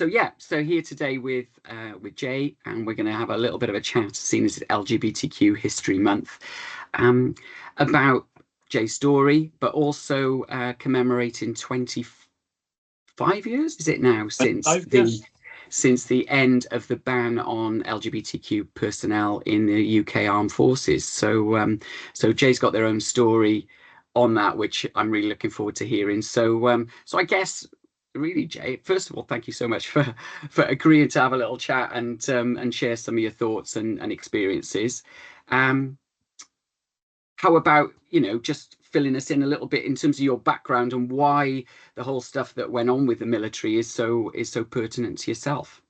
So yeah, so here today with Jay, and we're going to have a little bit of a chat, seeing as it's LGBTQ History Month, about Jay's story, but also commemorating 25 years, is it now, since the end of the ban on LGBTQ personnel in the UK Armed Forces. So Jay's got their own story on that, which I'm really looking forward to hearing. So I guess really, Jay, first of all, thank you so much for agreeing to have a little chat and share some of your thoughts and experiences. How about, just filling us in a little bit in terms of your background and why the whole stuff that went on with the military is so pertinent to yourself?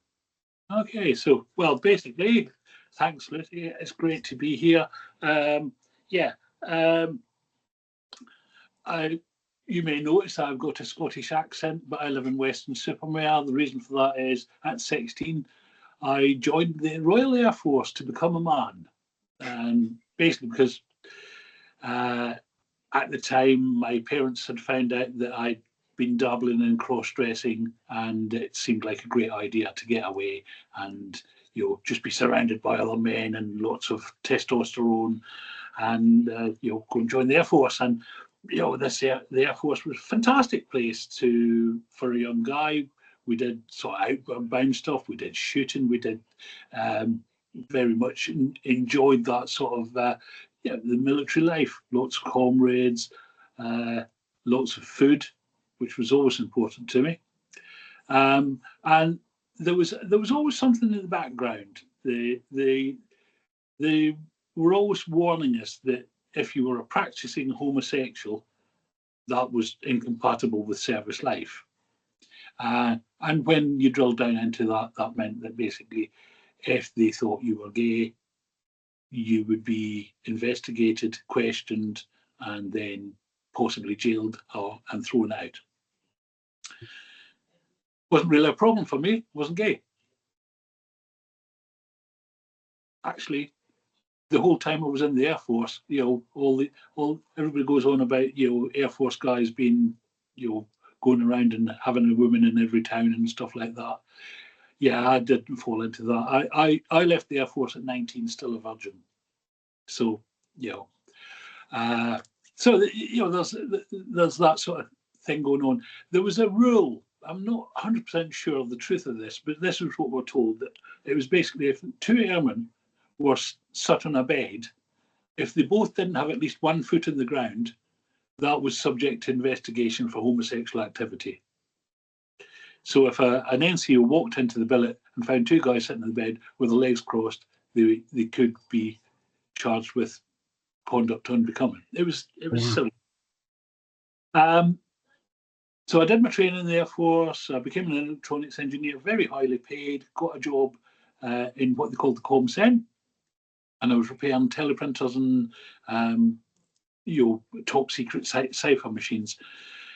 Okay, so, well, basically, thanks, Lucy. It's great to be here. You may notice I've got a Scottish accent, but I live in Weston-super-Mare. The reason for that is at 16, I joined the Royal Air Force to become a man. And basically because at the time, my parents had found out that I'd been dabbling in cross-dressing, and it seemed like a great idea to get away and just be surrounded by other men and lots of testosterone, and go and join the Air Force. And the Air Force was a fantastic place for a young guy. We did sort of outbound stuff. We did shooting. We did very much enjoyed that sort of the military life. Lots of comrades, lots of food, which was always important to me. And there was always something in the background. They were always warning us that if you were a practicing homosexual, that was incompatible with service life. And when you drill down into that, that meant that basically, if they thought you were gay, you would be investigated, questioned, and then possibly jailed and thrown out. Wasn't really a problem for me. Wasn't gay. Actually, the whole time I was in the Air Force, everybody goes on about Air Force guys being going around and having a woman in every town and stuff like that. Yeah, I didn't fall into that. I left the Air Force at 19, still a virgin. So there's that sort of thing going on. There was a rule. I'm not 100% sure of the truth of this, but this is what we're told, that it was basically if two airmen were sat on a bed, if they both didn't have at least 1 foot in the ground, that was subject to investigation for homosexual activity. So if an NCO walked into the billet and found two guys sitting in the bed with their legs crossed, they could be charged with conduct unbecoming. It was silly. So I did my training in the Air Force. I became an electronics engineer, very highly paid, got a job in what they called the ComCen. And I was repairing teleprinters and top secret cipher machines.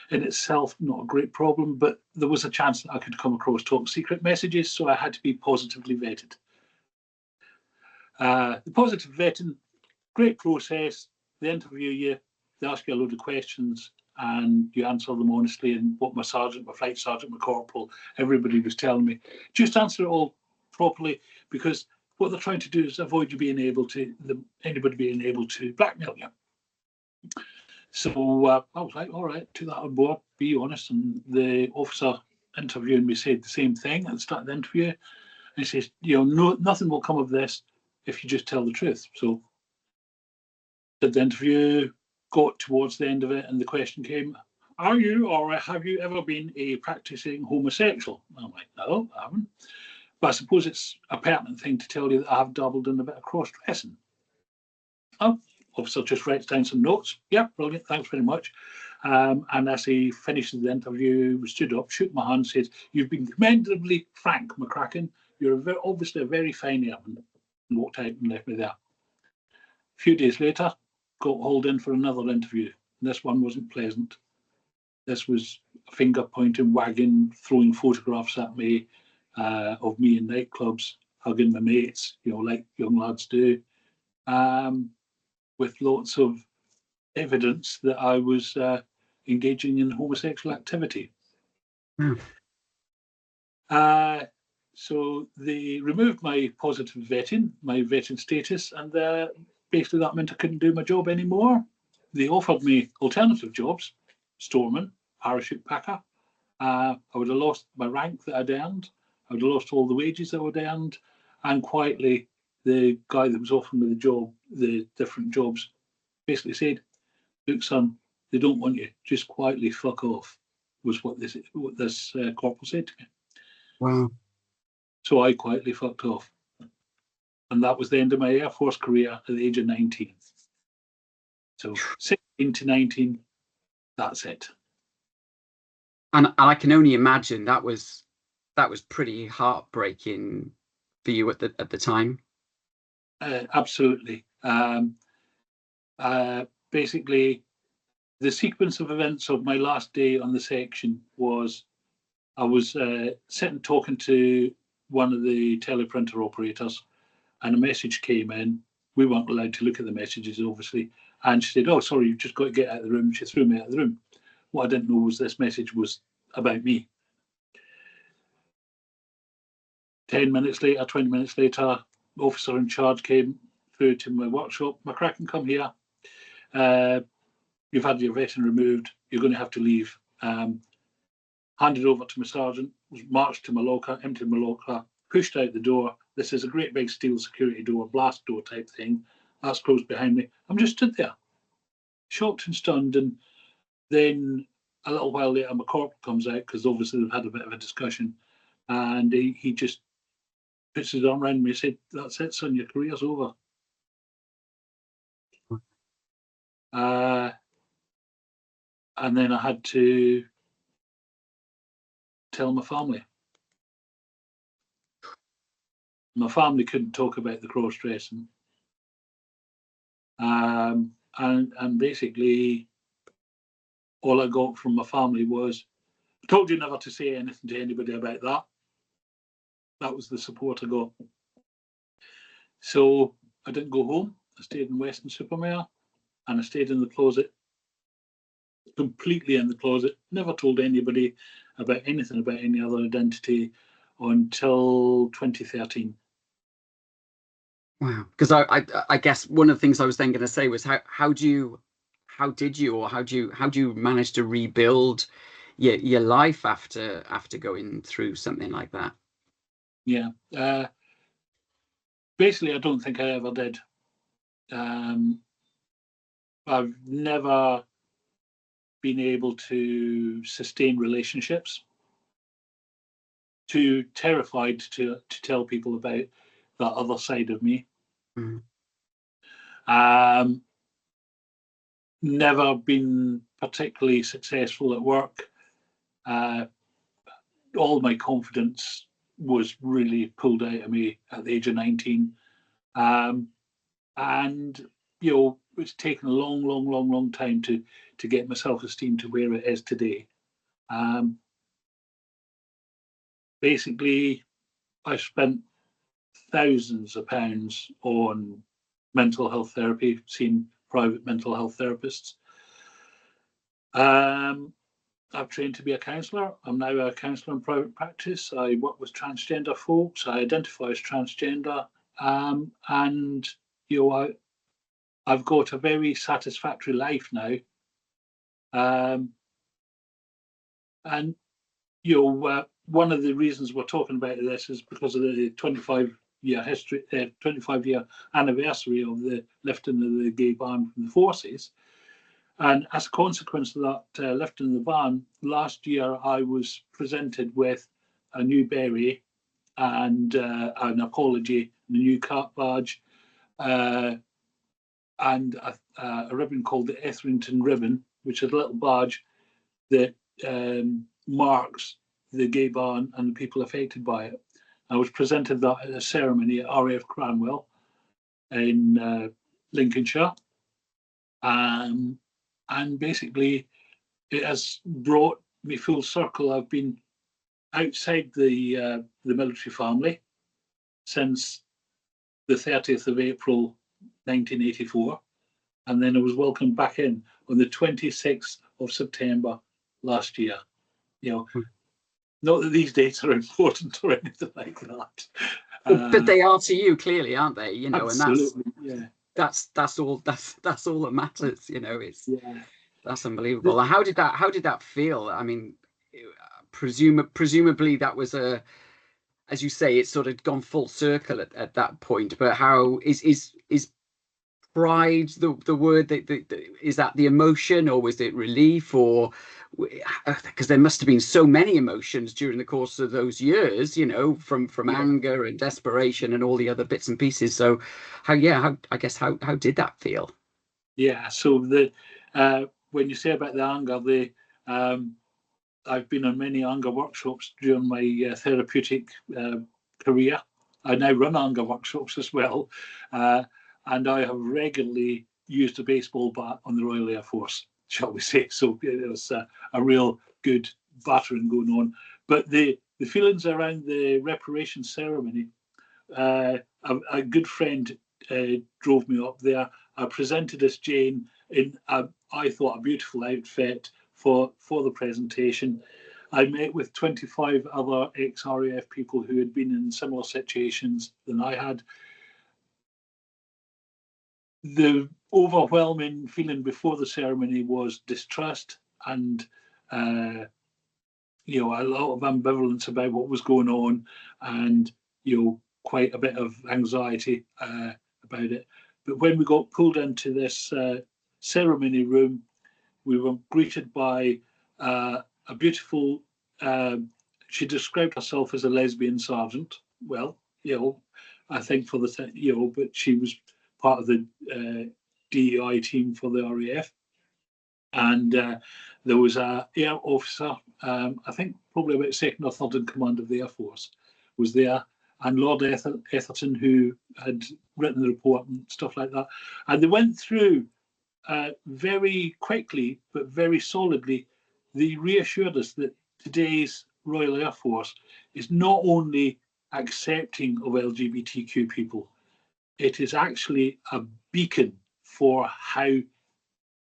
In itself, not a great problem, but there was a chance that I could come across top secret messages, so I had to be positively vetted. The positive vetting, great process. They interview you, they ask you a load of questions, and you answer them honestly. And what my sergeant, my flight sergeant, my corporal, everybody was telling me, just answer it all properly, because what they're trying to do is avoid you being able to, anybody being able to blackmail you. So I was like, all right, to that on board, be honest. And the officer interviewing me said the same thing at the start of the interview. And he says, nothing will come of this if you just tell the truth. So did the interview, got towards the end of it, and the question came, are you or have you ever been a practicing homosexual? And I'm like, no, I haven't. But I suppose it's a pertinent thing to tell you that I have dabbled in a bit of cross-dressing. Oh, officer just writes down some notes. Yeah, brilliant, thanks very much. And as he finishes the interview, we stood up, shook my hand, said, you've been commendably frank, McCracken. You're obviously a very fine airman. And walked out and left me there. A few days later, got hauled in for another interview. This one wasn't pleasant. This was finger pointing, wagging, throwing photographs at me of me in nightclubs, hugging my mates, like young lads do, with lots of evidence that I was engaging in homosexual activity. So they removed my positive vetting, my vetting status, and basically that meant I couldn't do my job anymore. They offered me alternative jobs, storeman, parachute packer. I would have lost my rank that I'd earned. I would have lost all the wages I would have earned. And quietly, the guy that was offering me the job, the different jobs, basically said, "Look, son, they don't want you. Just quietly fuck off," was what this corporal said to me. Wow. So I quietly fucked off. And that was the end of my Air Force career at the age of 19. So 16 to 19, that's it. And I can only imagine that was pretty heartbreaking for you at the time. Absolutely. Basically, the sequence of events of my last day on the section was I was sitting talking to one of the teleprinter operators, and a message came in. We weren't allowed to look at the messages, obviously. And she said, "Oh, sorry, you've just got to get out of the room." She threw me out of the room. What I didn't know was this message was about me. 10 minutes later, 20 minutes later, officer in charge came through to my workshop. "McCracken, come here. You've had your vetting removed. You're going to have to leave." Handed over to my sergeant, was marched to my locker, emptied my locker, pushed out the door. This is a great big steel security door, blast door type thing. That's closed behind me. I'm just stood there, shocked and stunned. And then a little while later, my corporal comes out, because obviously they've had a bit of a discussion. And he just puts his arm around me and said, "That's it, son, your career's over." And then I had to tell my family. My family couldn't talk about the cross-dressing. And basically, all I got from my family was, "I told you never to say anything to anybody about that." That was the support I got. So I didn't go home. I stayed in Weston-super-Mare, and I stayed in the closet, completely in the closet. Never told anybody about anything about any other identity until 2013. Wow. Because I guess one of the things I was then going to say was how did you manage to rebuild your life after going through something like that? Yeah. Basically, I don't think I ever did. I've never been able to sustain relationships. Too terrified to tell people about that other side of me. Mm. Never been particularly successful at work. All my confidence was really pulled out of me at the age of 19. And, it's taken a long time to get my self-esteem to where it is today. Basically, I spent thousands of pounds on mental health therapy, seeing private mental health therapists. I've trained to be a counsellor. I'm now a counsellor in private practice. I work with transgender folks. I identify as transgender. And, I've got a very satisfactory life now. And, one of the reasons we're talking about this is because of the 25-year history, 25-year anniversary of the lifting of the gay ban from the forces. And as a consequence of that lifting the ban, last year I was presented with a new beret and an apology, and a new cart badge, and a ribbon called the Etherington ribbon, which is a little badge that marks the gay ban and the people affected by it. I was presented that at a ceremony at RAF Cranwell in Lincolnshire. And basically, it has brought me full circle. I've been outside the military family since the 30th of April 1984, and then I was welcomed back in on the 26th of September last year. Not that these dates are important or anything like that. But they are to you, clearly, aren't they? You know, and Absolutely, yeah. that's all that matters. You know, Yeah. that's unbelievable. How did that feel? I mean, presumably that was as you say, it's sort of gone full circle at that point. But how is pride the word is that the emotion, or was it relief, or because there must have been so many emotions during the course of those years, you know, from Yeah. anger and desperation and all the other bits and pieces. So how did that feel? Yeah. So when you say about the anger, I've been on many anger workshops during my therapeutic career. I now run anger workshops as well, and I have regularly used a baseball bat on the Royal Air Force, shall we say. So it was a real good battering going on. But the feelings around the reparation ceremony, a good friend drove me up there. I presented as Jane in, I thought, a beautiful outfit for the presentation. I met with 25 other ex-RAF people who had been in similar situations than I had. The overwhelming feeling before the ceremony was distrust and a lot of ambivalence about what was going on, and quite a bit of anxiety about it. But when we got pulled into this ceremony room, we were greeted by a beautiful. She described herself as a lesbian sergeant. Well, I think for the but she was part of the DEI team for the RAF, and there was a air officer, I think probably about second or third in command of the Air Force, was there, and Lord Etherton, who had written the report and stuff like that. And they went through very quickly but very solidly. They reassured us that today's Royal Air Force is not only accepting of LGBTQ people, it is actually a beacon for how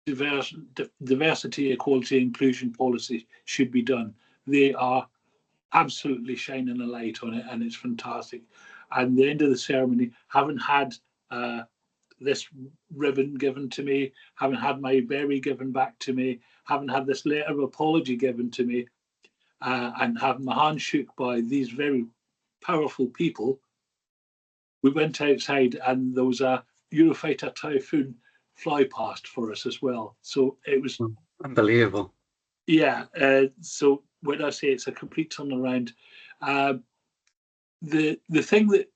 diversity, equality, inclusion policy should be done. They are absolutely shining a light on it, and it's fantastic. And the end of the ceremony, having had this ribbon given to me, having had my berry given back to me, having had this letter of apology given to me, and having my hand shook by these very powerful people, we went outside and there was a Eurofighter Typhoon fly past for us as well. So it was Unbelievable. Yeah. So when I say it's a complete turnaround, the thing that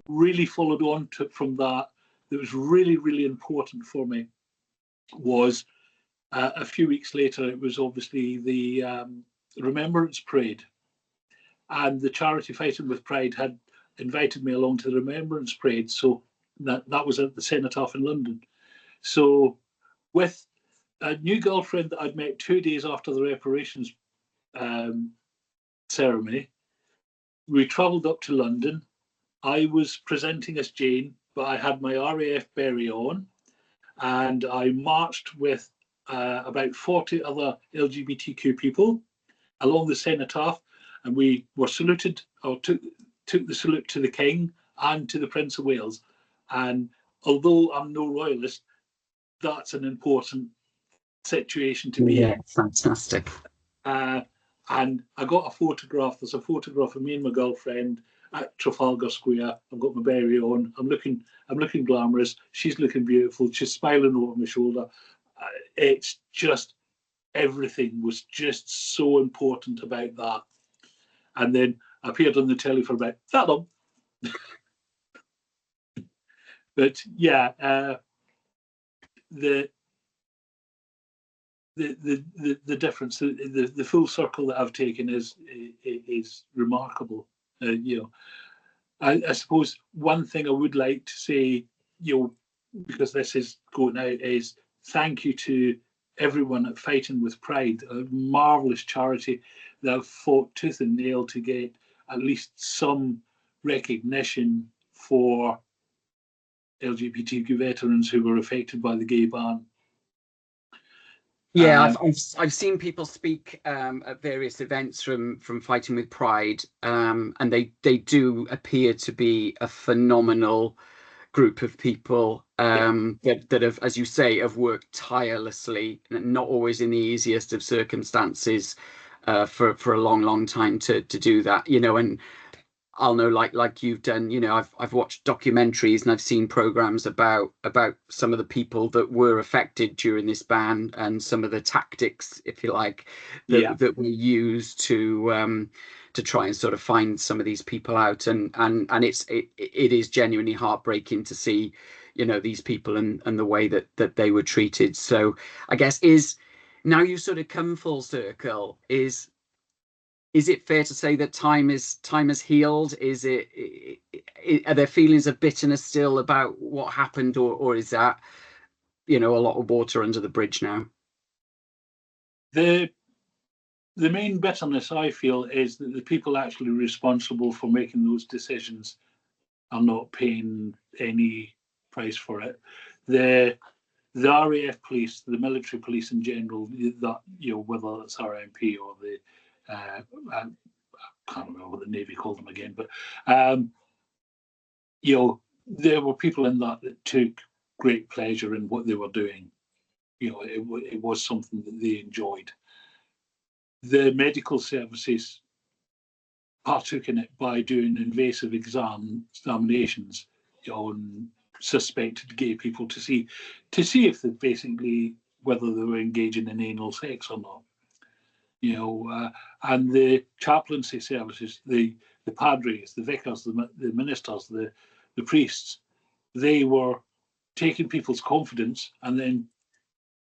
really followed on from that was really, really important for me was a few weeks later, it was obviously the Remembrance Parade. And the charity Fighting with Pride had invited me along to the Remembrance Parade. So that was at the Cenotaph in London. So with a new girlfriend that I'd met 2 days after the reparations ceremony, we travelled up to London. I was presenting as Jane, but I had my RAF beret on, and I marched with about 40 other LGBTQ people along the Cenotaph, and we were saluted, or took the salute to the King and to the Prince of Wales. And although I'm no royalist, that's an important situation to be in. Fantastic. And I got a photograph. There's a photograph of me and my girlfriend at Trafalgar Square. I've got my beret on. I'm looking glamorous. She's looking beautiful. She's smiling over my shoulder. It's just, everything was just so important about that. And then I appeared on the telly for about that long. But yeah, the difference, the full circle that I've taken is remarkable. I suppose one thing I would like to say, because this is going out, is thank you to everyone at Fighting with Pride, a marvellous charity that have fought tooth and nail to get at least some recognition for LGBTQ veterans who were affected by the gay ban. Yeah, I've seen people speak at various events from Fighting with Pride, and they do appear to be a phenomenal group of people Yeah, that have, as you say, have worked tirelessly, not always in the easiest of circumstances, for a long time to do that, and I'll know, like you've done, I've watched documentaries and I've seen programs about some of the people that were affected during this ban and some of the tactics, if you like, yeah, that were used to try and sort of find some of these people out, and it is genuinely heartbreaking to see, these people and the way that they were treated. So I guess is now you sort of come full circle, is it fair to say that time has healed? Are there feelings of bitterness still about what happened, or is that, a lot of water under the bridge now? the the main bitterness I feel is that the people actually responsible for making those decisions are not paying any price for it. The the RAF police, the military police in general, that whether it's RMP or the I can't remember what the Navy called them again, but um, there were people in that took great pleasure in what they were doing. It was something that they enjoyed. The medical services partook in it by doing invasive examinations on suspected gay people to see if they basically whether they were engaging in anal sex or not. And the chaplaincy services, the padres, the vicars, the ministers, the priests, they were taking people's confidence and then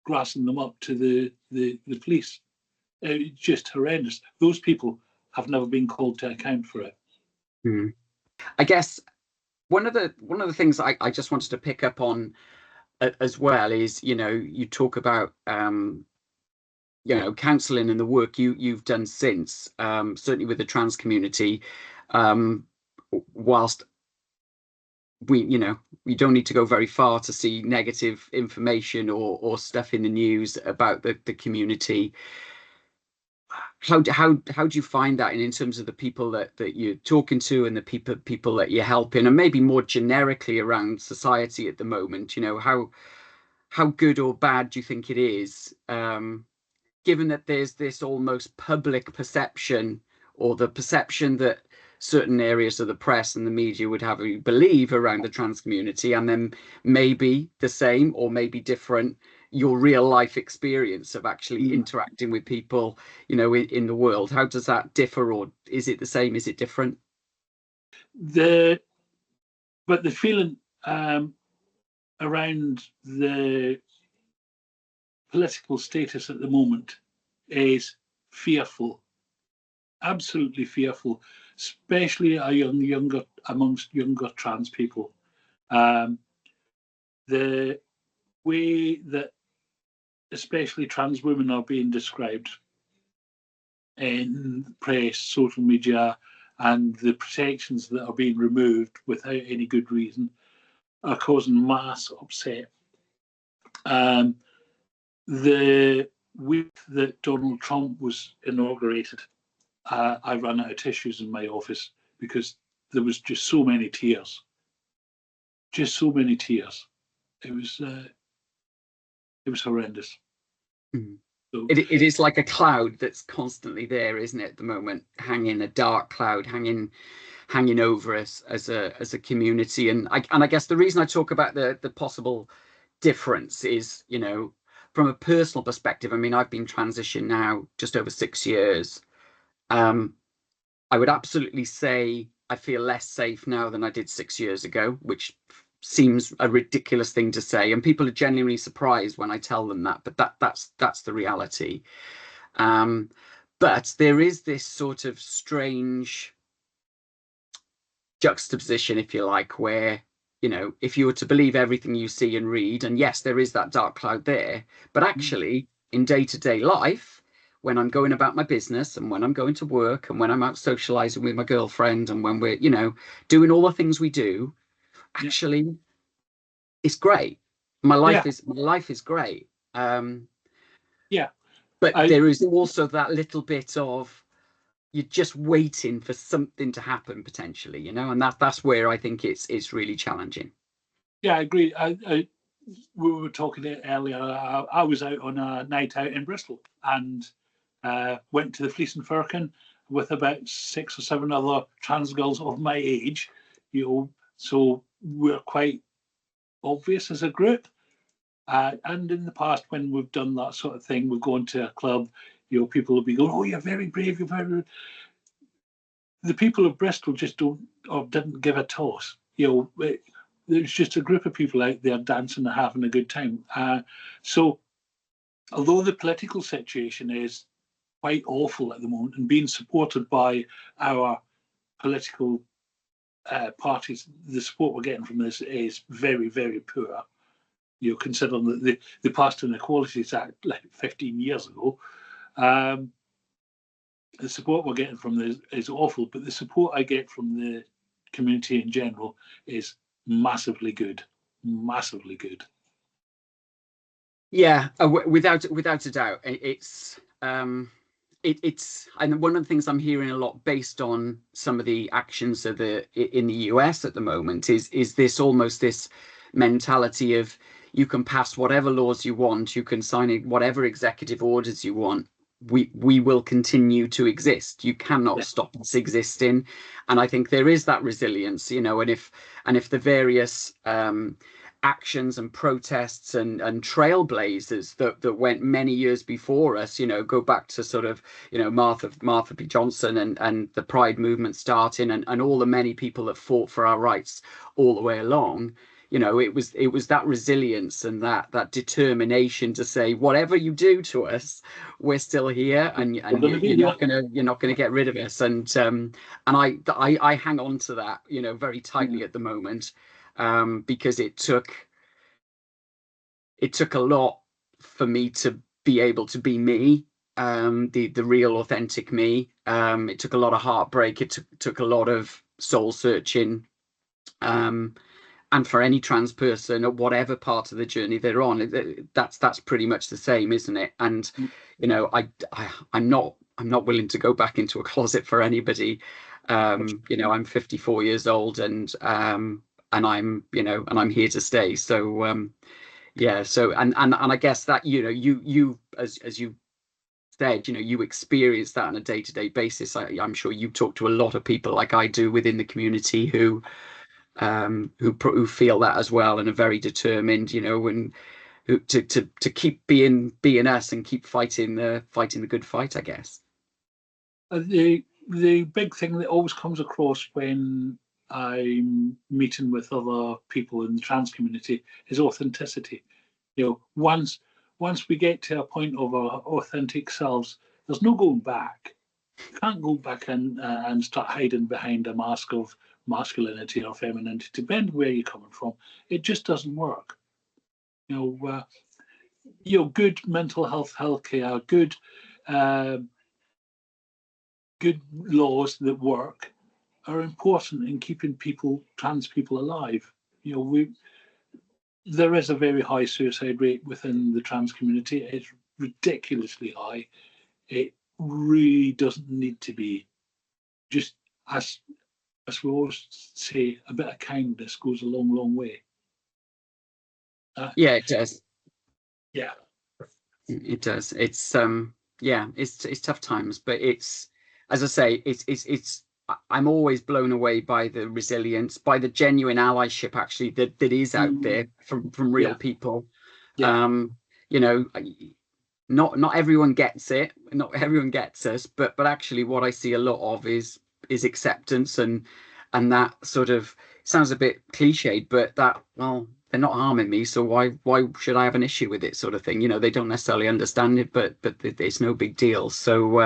grassing them up to the police. It's just horrendous. Those people have never been called to account for it. Hmm. I guess one of the things I just wanted to pick up on, as well, is, you talk about, counselling and the work you've done since, certainly with the trans community, um, whilst we don't need to go very far to see negative information or stuff in the news about the community. How do you find that in terms of the people that you're talking to and the people that you're helping, and maybe more generically around society at the moment? How good or bad do you think it is, given that there's this almost public perception, or the perception that certain areas of the press and the media would have you believe around the trans community, and then maybe the same or maybe different, your real life experience of actually interacting with people, in the world? How does that differ, or is it the same? Is it different? But the feeling around the political status at the moment is fearful, absolutely fearful, especially amongst younger trans people. The way that especially trans women are being described in press, social media, and the protections that are being removed without any good reason are causing mass upset. The week that Donald Trump was inaugurated, I ran out of tissues in my office because there was just so many tears. Just so many tears. It was horrendous. Mm. So, It is like a cloud that's constantly there, isn't it, at the moment, hanging, a dark cloud hanging over us as a community. And I guess the reason I talk about the possible difference is, from a personal perspective. I mean, I've been transitioned now just over 6 years. I would absolutely say I feel less safe now than I did 6 years ago, which seems a ridiculous thing to say, and people are genuinely surprised when I tell them that. But that's the reality. Um, but there is this sort of strange juxtaposition, if you like, where, if you were to believe everything you see and read, and yes, there is that dark cloud there, but actually in day-to-day life, when I'm going about my business and when I'm going to work and when I'm out socializing with my girlfriend and when we're, doing all the things we do, yeah, actually it's great. My life yeah, is my life is great. Yeah. But there is also that little bit of you're just waiting for something to happen potentially, you know, and that's where I think it's really challenging. Yeah, I agree. We were talking earlier. I was out on a night out in Bristol and went to the Fleece and Firkin with about 6 or 7 other trans girls of my age. You know, so we're quite obvious as a group. And in the past, when we've done that sort of thing, we've gone to a club. You know, people will be going, "Oh, you're very brave. You're very." The people of Bristol just don't or didn't give a toss. You know, there's just a group of people out there dancing and having a good time. So, although the political situation is quite awful at the moment and being supported by our political parties, the support we're getting from this is very, very poor. You know, considering that they passed an Equalities Act like 15 years ago. The support we're getting from this is awful, but the support I get from the community in general is massively good, massively good. Yeah, without a doubt, it's and one of the things I'm hearing a lot based on some of the actions of in the US at the moment is this almost this mentality of you can pass whatever laws you want, you can sign whatever executive orders you want. We will continue to exist. You cannot stop us existing, and I think there is that resilience, you know. And if the various actions and protests and trailblazers that went many years before us, you know, go back to sort of, you know, Martha B. Johnson and the Pride movement starting and all the many people that fought for our rights all the way along. You know, it was that resilience and that determination to say whatever you do to us, we're still here, and you're not gonna get rid of us. And I hang on to that, you know, very tightly at the moment, because it took a lot for me to be able to be me, the real authentic me. It took a lot of heartbreak. It took a lot of soul searching. And for any trans person at whatever part of the journey they're on, that's pretty much the same, isn't it? And you know, I'm not willing to go back into a closet for anybody. You know, I'm 54 years old, and I'm, you know, and I'm here to stay. So yeah. So and I guess that, you know, you as you said, you know, you experience that on a day-to-day basis. I'm sure you talk to a lot of people like I do within the community who feel that as well and are very determined, you know, and who to keep being us and keep fighting the good fight, I guess. The big thing that always comes across when I'm meeting with other people in the trans community is authenticity. You know, once we get to a point of our authentic selves, there's no going back. You can't go back and start hiding behind a mask of masculinity or femininity, depending where you're coming from. It just doesn't work. You know, good mental health healthcare, good laws that work are important in keeping trans people alive. You know, there is a very high suicide rate within the trans community. It's ridiculously high. It really doesn't need to be. Just as we always say, a bit of kindness goes a long, long way. Yeah, it does. Yeah, it does. It's yeah, it's tough times, but it's, as I say, it's I'm always blown away by the resilience, by the genuine allyship actually that is out there from real people. Yeah. You know, not everyone gets it, not everyone gets us, but actually what I see a lot of is acceptance and that sort of sounds a bit cliched, but that, well, they're not harming me, so why should I have an issue with it, sort of thing. You know, they don't necessarily understand it, but it's no big deal. So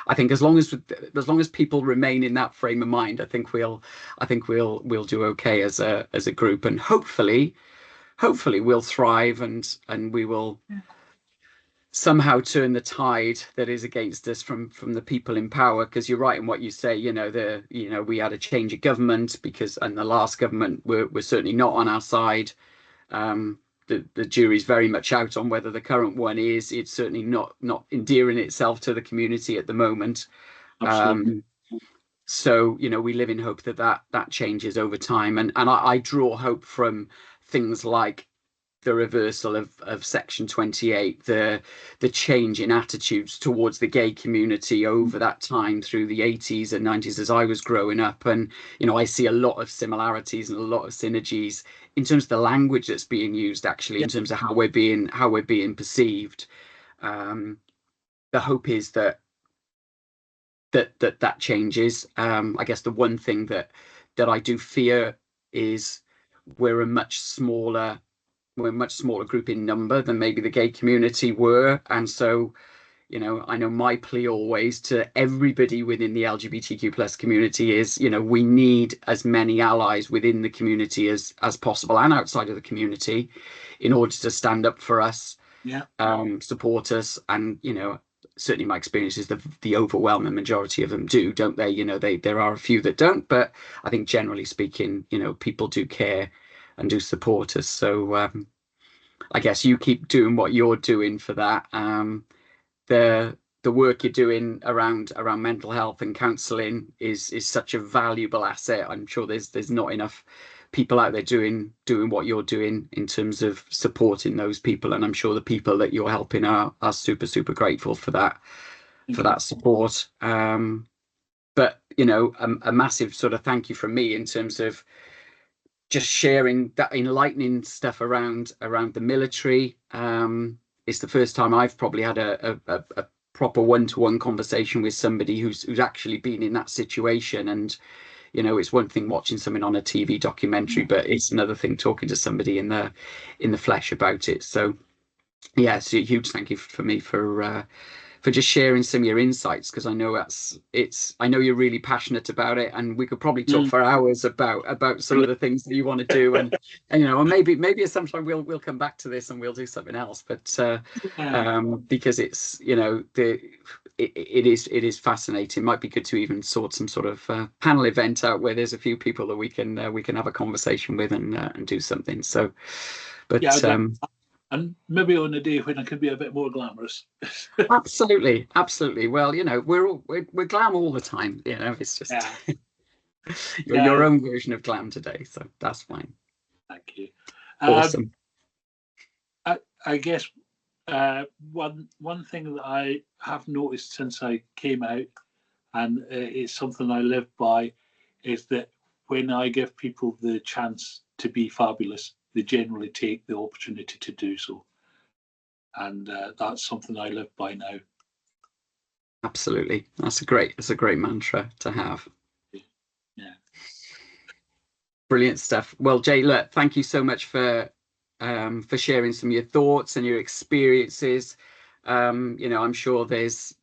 I think as long as people remain in that frame of mind, I think we'll do okay as a group, and hopefully we'll thrive, and we will somehow turn the tide that is against us from the people in power. Because you're right in what you say, you know, we had a change of government and the last government were certainly not on our side. the jury's very much out on whether the current one is. It's certainly not endearing itself to the community at the moment. Absolutely. So, you know, we live in hope that that changes over time. And I draw hope from things like the reversal of Section 28, the change in attitudes towards the gay community over that time through the 80s and 90s as I was growing up. And, you know, I see a lot of similarities and a lot of synergies in terms of the language that's being used, actually, in terms of how we're being perceived. The hope is that changes. I guess the one thing that I do fear is we're a much smaller group in number than maybe the gay community were. And so, you know, I know my plea always to everybody within the LGBTQ plus community is, you know, we need as many allies within the community as possible and outside of the community in order to stand up for us, support us. And, you know, certainly my experience is the overwhelming majority of them do, don't they? You know, there are a few that don't, but I think generally speaking, you know, people do care and do support us. So I guess you keep doing what you're doing for that. The work you're doing around mental health and counselling is such a valuable asset. I'm sure there's not enough people out there doing what you're doing in terms of supporting those people, and I'm sure the people that you're helping are super grateful for that support. But you know, a massive sort of thank you from me in terms of just sharing that enlightening stuff around the military. It's the first time I've probably had a proper one-to-one conversation with somebody who's actually been in that situation. And you know, it's one thing watching something on a TV documentary, but it's another thing talking to somebody in the flesh about it. So yeah, so a huge thank you for me for just sharing some of your insights, because I know I know you're really passionate about it, and we could probably talk for hours about some of the things that you want to do, and you know, and maybe at some time we'll come back to this and we'll do something else, but because it's, you know, it is fascinating. It might be good to even sort some sort of panel event out where there's a few people that we can have a conversation with and do something. So, but and maybe on a day when I can be a bit more glamorous. Absolutely. Well, you know, we're glam all the time. You know, it's just you're your own version of glam today, so that's fine. Thank you. Awesome. I guess one thing that I have noticed since I came out, and it's something I live by, is that when I give people the chance to be fabulous, they generally take the opportunity to do so. And that's something I live by now. Absolutely. That's a great mantra to have. Yeah. Brilliant stuff. Well, Jay, look, thank you so much for sharing some of your thoughts and your experiences. You know, I'm sure there's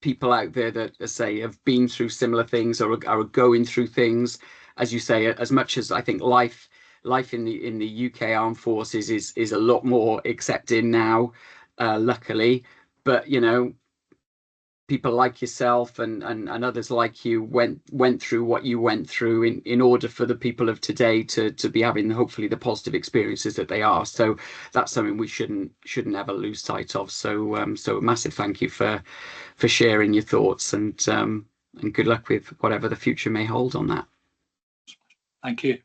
people out there that say have been through similar things or are going through things. As you say, as much as I think life in the UK Armed Forces is a lot more accepting now, luckily. But you know, people like yourself and others like you went through what you went through in order for the people of today to be having hopefully the positive experiences that they are. So that's something we shouldn't ever lose sight of. So so a massive thank you for sharing your thoughts, and good luck with whatever the future may hold on that. Thank you.